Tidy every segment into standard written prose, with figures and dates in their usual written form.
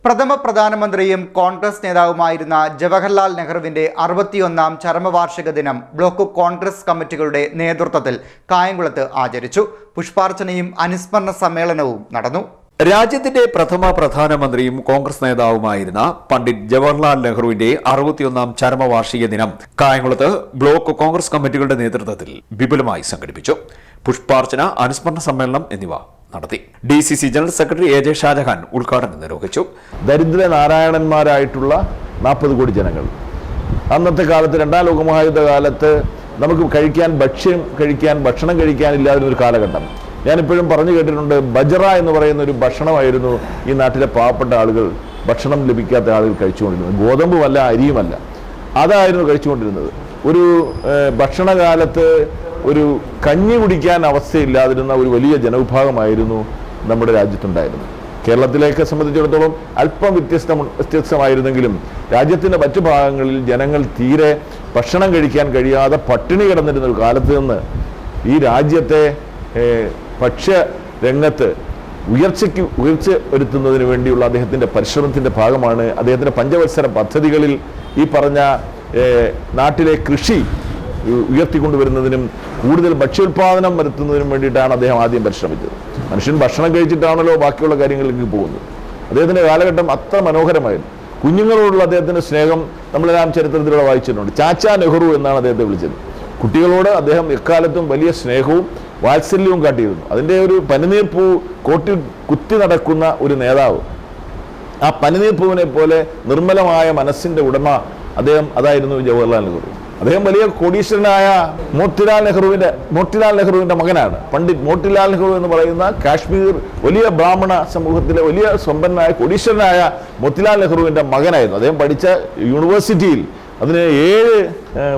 പ്രഥമ പ്രധാനമന്ത്രിയും കോൺഗ്രസ് നേതാവുമായിരുന്ന ജവഹർലാൽ നെഹ്റുവിന്റെ 61ാം ചരമവാർഷിക ദിനം ബ്ലോക്ക് കോൺഗ്രസ് കമ്മിറ്റികളുടെ നേതൃത്വത്തിൽ കായംകുളത്ത് ആചരിച്ചു. പുഷ്പാർച്ചനയും അനുസ്മരണ സമ്മേളനവും നടന്നു. രാജ്യത്തിന്റെ പ്രഥമ പ്രധാനമന്ത്രിയും കോൺഗ്രസ് നേതാവുമായിരുന്ന പണ്ഡിറ്റ് ജവഹർലാൽ നെഹ്റുവിന്റെ 61ാം ചരമവാർഷിക ദിനം കായംകുളത്ത് ബ്ലോക്ക് കോൺഗ്രസ് കമ്മിറ്റികളുടെ നേതൃത്വത്തിൽ വിപുലമായി സംഘടിപ്പിച്ചു. പുഷ്പാർച്ചന, അനുസ്മരണ സമ്മേളനം എന്നിവ നടത്തി. DCC general secretary AJ Shajahan ഉദ്ഘാടനം നിർവഹിച്ചു. ദരിദ്ര നാരായണന്മാരായിട്ടുള്ള 40 കോടി ജനങ്ങൾ അന്നത്തെ കാലത്ത്, രണ്ടാം ലോകമഹായുദ്ധ കാലത്ത് നമുക്ക് ഭക്ഷണം കഴിക്കാനില്ലാതിരുന്ന ഒരു കാലഘട്ടം. ഞാനിപ്പോഴും പറഞ്ഞു കേട്ടിട്ടുണ്ട്, ബജറ എന്ന് പറയുന്ന ഒരു ഭക്ഷണമായിരുന്നു ഈ നാട്ടിലെ പാവപ്പെട്ട ആളുകൾ, ഭക്ഷണം ലഭിക്കാത്ത ആളുകൾ കഴിച്ചുകൊണ്ടിരുന്നത്. ഗോതമ്പുമല്ല, അരിയുമല്ല, അതായിരുന്നു കഴിച്ചുകൊണ്ടിരുന്നത്. ഒരു ഭക്ഷണകാലത്ത് ഒരു കഞ്ഞി കുടിക്കാൻ അവസ്ഥയില്ലാതിരുന്ന ഒരു വലിയ ജനവിഭാഗമായിരുന്നു നമ്മുടെ രാജ്യത്തുണ്ടായിരുന്നത്. കേരളത്തിലേക്ക് സംബന്ധിച്ചിടത്തോളം അല്പം വ്യത്യസ്തമായിരുന്നെങ്കിലും രാജ്യത്തിൻ്റെ മറ്റു ഭാഗങ്ങളിൽ ജനങ്ങൾ തീരെ ഭക്ഷണം കഴിക്കാൻ കഴിയാതെ പട്ടിണി കിടന്നിരുന്ന ഒരു കാലത്ത് നിന്ന് ഈ രാജ്യത്തെ ഭക്ഷ്യ രംഗത്ത് ഉയർച്ച വരുത്തുന്നതിന് വേണ്ടിയുള്ള അദ്ദേഹത്തിൻ്റെ പരിശ്രമത്തിൻ്റെ ഭാഗമാണ് അദ്ദേഹത്തിൻ്റെ പഞ്ചവത്സര പദ്ധതികളിൽ ഈ പറഞ്ഞ നാട്ടിലെ കൃഷി ഉയർത്തിക്കൊണ്ടുവരുന്നതിനും കൂടുതൽ ഭക്ഷ്യോൽപാദനം വരുത്തുന്നതിനും വേണ്ടിയിട്ടാണ് അദ്ദേഹം ആദ്യം പരിശ്രമിച്ചത്. മനുഷ്യൻ ഭക്ഷണം കഴിച്ചിട്ടാണല്ലോ ബാക്കിയുള്ള കാര്യങ്ങളിലേക്ക് പോകുന്നത്. അദ്ദേഹത്തിൻ്റെ കാലഘട്ടം അത്ര മനോഹരമായിരുന്നു. കുഞ്ഞുങ്ങളോടുള്ള അദ്ദേഹത്തിൻ്റെ സ്നേഹം നമ്മളെല്ലാം ചരിത്രത്തിലൂടെ വായിച്ചിട്ടുണ്ട്. ചാച്ചാ നെഹ്റു എന്നാണ് അദ്ദേഹത്തെ വിളിച്ചത്. കുട്ടികളോട് അദ്ദേഹം എക്കാലത്തും വലിയ സ്നേഹവും വാത്സല്യവും കാട്ടിയിരുന്നു. അതിൻ്റെ ഒരു പനിനീർ പൂ കോട്ടിൽ കുത്തി നടക്കുന്ന ഒരു നേതാവ്, ആ പനിനീർ പൂവിനെ പോലെ നിർമ്മലമായ മനസ്സിൻ്റെ ഉടമ അദ്ദേഹം, അതായിരുന്നു ജവഹർലാൽ നെഹ്റു. അദ്ദേഹം വലിയ കോടീശ്വരനായ മോത്തിലാൽ നെഹ്റുവിന്റെ മകനാണ്. പണ്ഡിറ്റ് മോത്തിലാൽ നെഹ്റു എന്ന് പറയുന്ന കാശ്മീർ വലിയ ബ്രാഹ്മണ സമൂഹത്തിലെ വലിയ സമ്പന്നനായ കോടീശ്വരനായ മോത്തിലാൽ നെഹ്റുവിന്റെ മകനായിരുന്നു. അദ്ദേഹം പഠിച്ച യൂണിവേഴ്സിറ്റിയിൽ അതിന് 7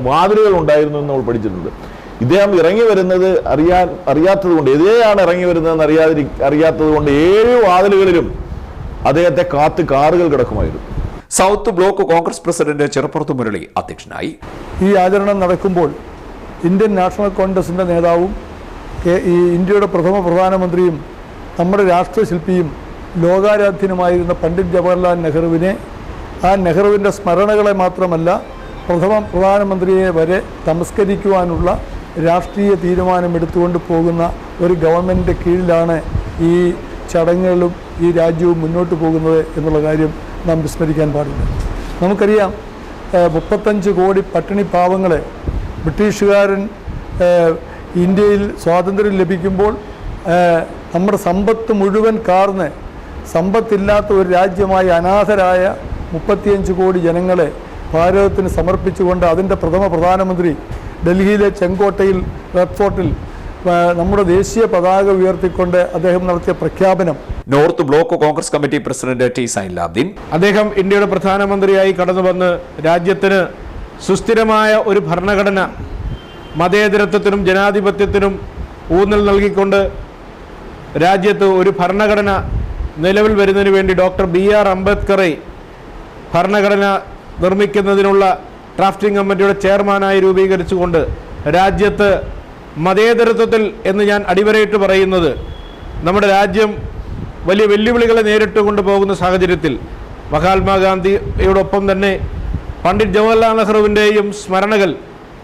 വാതിലുകൾ ഉണ്ടായിരുന്നു എന്ന് നമ്മൾ പഠിച്ചിട്ടുണ്ട്. ഇദ്ദേഹം ഇറങ്ങി വരുന്നത് അറിയാത്തത് കൊണ്ട്, എതിരെയാണ് ഇറങ്ങി വരുന്നതെന്ന് അറിയാത്തത് കൊണ്ട് 7 വാതിലുകളിലും അദ്ദേഹത്തെ കാത്ത് കാറുകൾ കിടക്കുമായിരുന്നു. South block Congress president ചെറുപ്പുറത്ത് Murali അധ്യക്ഷനായി. ഈ ആചരണം നടക്കുമ്പോൾ ഇന്ത്യൻ നാഷണൽ കോൺഗ്രസിൻ്റെ നേതാവും ഇന്ത്യയുടെ പ്രഥമ പ്രധാനമന്ത്രിയും നമ്മുടെ രാഷ്ട്രശില്പിയും ലോകാരാധ്യനുമായിരുന്ന പണ്ഡിറ്റ് ജവഹർലാൽ നെഹ്റുവിനെ, ആ നെഹ്റുവിൻ്റെ സ്മരണകളെ മാത്രമല്ല പ്രഥമ പ്രധാനമന്ത്രിയെ വരെ തമസ്കരിക്കുവാനുള്ള രാഷ്ട്രീയ തീരുമാനമെടുത്തുകൊണ്ട് പോകുന്ന ഒരു ഗവൺമെൻറ്റിൻ്റെ കീഴിലാണ് ഈ ചടങ്ങുകളും ഈ രാജ്യവും മുന്നോട്ട് പോകുന്നത് എന്നുള്ള കാര്യം നാം വിസ്മരിക്കാൻ പാടില്ല. നമുക്കറിയാം, 35 കോടി പട്ടിണി പാവങ്ങളെ ബ്രിട്ടീഷുകാരൻ ഇന്ത്യയിൽ സ്വാതന്ത്ര്യം ലഭിക്കുമ്പോൾ നമ്മുടെ സമ്പത്ത് മുഴുവൻ കാർന്ന് സമ്പത്തില്ലാത്ത ഒരു രാജ്യമായി അനാഥരായ 35 കോടി ജനങ്ങളെ ഭാരതത്തിന് സമർപ്പിച്ചുകൊണ്ട് അതിൻ്റെ പ്രഥമ പ്രധാനമന്ത്രി ഡൽഹിയിലെ ചെങ്കോട്ടയിൽ റെഡ് ഫോർട്ടിൽ നമ്മുടെ ദേശീയ പതാക ഉയർത്തിക്കൊണ്ട് അദ്ദേഹം നടത്തിയ പ്രഖ്യാപനം. North block Congress committee president T Zainulabdeen, അദ്ദേഹം ഇന്ത്യയുടെ പ്രധാനമന്ത്രിയായി കടന്നു വന്ന് രാജ്യത്തിന് സുസ്ഥിരമായ ഒരു ഭരണഘടന, മതേതരത്വത്തിനും ജനാധിപത്യത്തിനും ഊന്നൽ നൽകിക്കൊണ്ട് രാജ്യത്ത് ഒരു ഭരണഘടന നിലവിൽ വരുന്നതിന് വേണ്ടി ഡോക്ടർ BR അംബേദ്കറെ ഭരണഘടന നിർമ്മിക്കുന്നതിനുള്ള ഡ്രാഫ്റ്റിംഗ് കമ്മിറ്റിയുടെ ചെയർമാനായി രൂപീകരിച്ചുകൊണ്ട് രാജ്യത്ത് മതേതരത്വത്തിൽ എന്ന് ഞാൻ അടിവരയിട്ട് പറയുന്നത്, നമ്മുടെ രാജ്യം വലിയ വെല്ലുവിളികളെ നേരിട്ട് കൊണ്ടുപോകുന്ന സാഹചര്യത്തിൽ മഹാത്മാഗാന്ധിയോടൊപ്പം തന്നെ പണ്ഡിറ്റ് ജവഹർലാൽ നെഹ്റുവിൻ്റെയും സ്മരണകൾ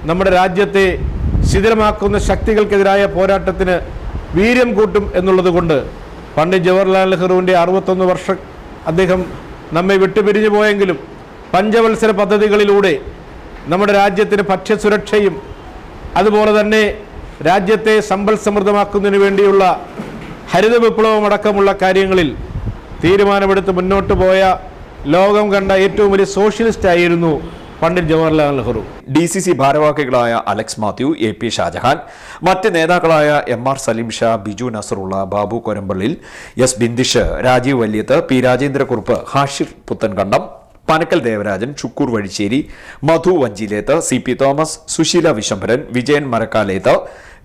നമ്മുടെ രാജ്യത്തെ ശിഥിലമാക്കുന്ന ശക്തികൾക്കെതിരായ പോരാട്ടത്തിന് വീര്യം കൂട്ടും എന്നുള്ളത് കൊണ്ട് പണ്ഡിറ്റ് ജവഹർലാൽ നെഹ്റുവിൻ്റെ 61 വർഷം അദ്ദേഹം നമ്മെ വിട്ടുപിരിഞ്ഞു പോയെങ്കിലും പഞ്ചവത്സര പദ്ധതികളിലൂടെ നമ്മുടെ രാജ്യത്തിന് ഭക്ഷ്യസുരക്ഷയും അതുപോലെ തന്നെ രാജ്യത്തെ സമ്പൽ സമൃദ്ധമാക്കുന്നതിന് വേണ്ടിയുള്ള ഹരിത വിപ്ലവം അടക്കമുള്ള കാര്യങ്ങളിൽ തീരുമാനമെടുത്ത് മുന്നോട്ട് പോയ ലോകം കണ്ട ഏറ്റവും വലിയ സോഷ്യലിസ്റ്റ് ആയിരുന്നു പണ്ഡിറ്റ് ജവഹർലാൽ നെഹ്റു. DCC ഭാരവാഹികളായ അലക്സ് മാത്യു, AP ഷാജഹാൻ, മറ്റ് നേതാക്കളായ MR Saleem Shah, Biju Nasarulla, Babu Korampallil, S Bindish, Rajeev Valyath, P Rajendrakurup, Hashir Puthenkandam, Panakkal Devarajan, Chukkoor Vazhisseri, Madhu Vanchileth, CP Thomas, Susheela Vishambharan, Vijayan Marakkaleth,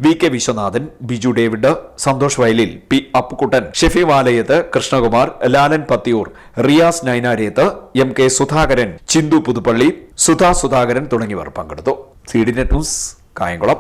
VK Viswanathan, Biju David, Santhosh Vayalil, P Appukuttan, Shefi വാലയത്ത്, Krishnakumar, Lalan Pathiyoor, Riyas നൈനാരേത്ത്, MK Sudhakaran, ചിന്തു പുതുപ്പള്ളി, സുധാകരൻ തുടങ്ങിയവർ പങ്കെടുത്തു. CDNet news, Kayamkulam.